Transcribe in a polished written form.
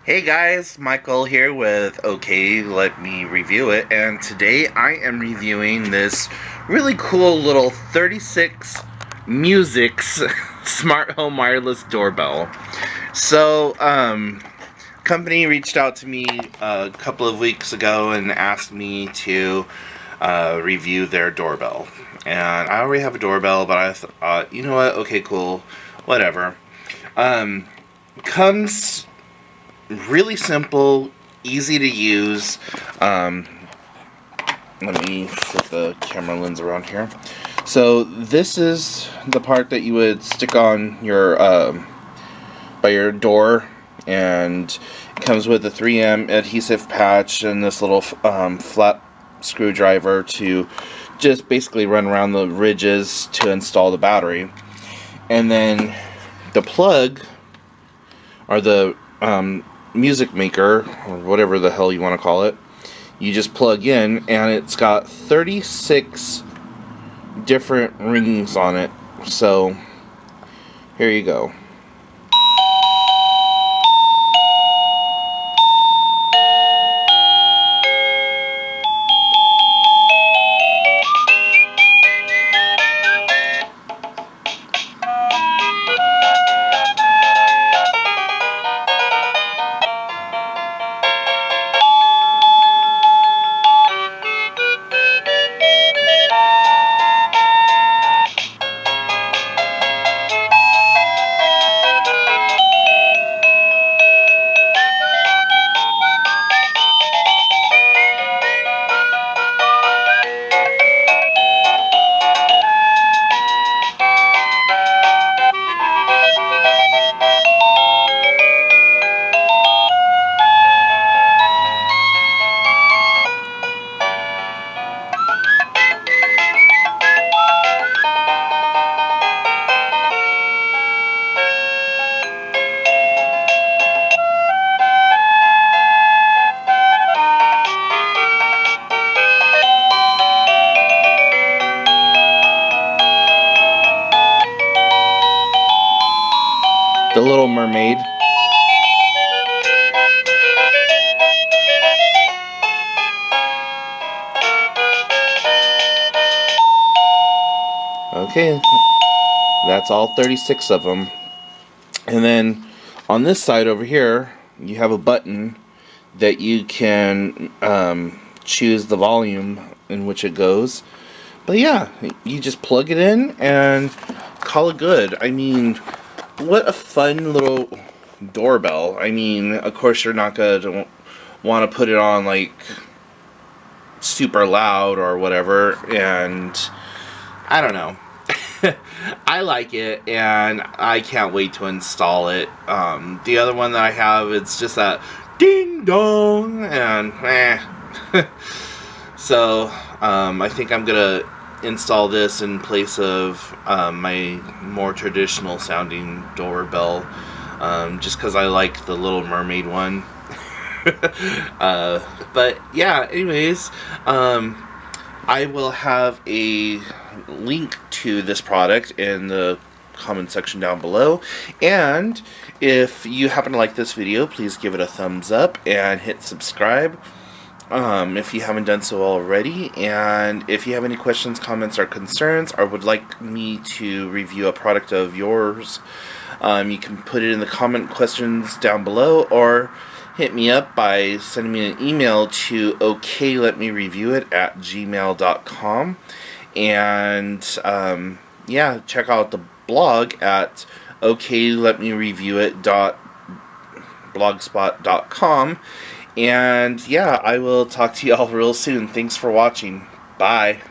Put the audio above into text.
Hey guys, Michael here with OK, Let Me Review It, and today I am reviewing this really cool little 36 Musics smart home wireless doorbell. So, company reached out to me a couple of weeks ago and asked me to review their doorbell. And I already have a doorbell, but I thought, you know what, okay, cool, whatever. Comes really simple, easy to use. Let me flip the camera lens around here. So this is the part that you would stick on your by your door, and it comes with a 3M adhesive patch and this little flat screwdriver to just basically run around the ridges to install the battery. And then the plug, or the music maker, or whatever the hell you want to call it, you just plug in, and it's got 36 different rings on it. So here you go. The Little Mermaid. Okay, that's all 36 of them. And then on this side over here, you have a button that you can choose the volume in which it goes. But yeah, you just plug it in and call it good. I mean, what a fun little doorbell. I mean, of course you're not going to want to put it on like super loud or whatever, and I don't know. I like it, and I can't wait to install it. The other one that I have, it's just that ding dong, and so I think I'm gonna install this in place of my more traditional sounding doorbell, just because I like the Little Mermaid one. But yeah, anyways, I will have a link to this product in the comment section down below, and if you happen to like this video, please give it a thumbs up and hit subscribe if you haven't done so already. And if you have any questions, comments, or concerns, or would like me to review a product of yours, you can put it in the comment questions down below, or hit me up by sending me an email to okletmereviewit@gmail.com. And yeah, check out the blog at okletmereviewit.blogspot.com. And yeah, I will talk to you all real soon. Thanks for watching. Bye.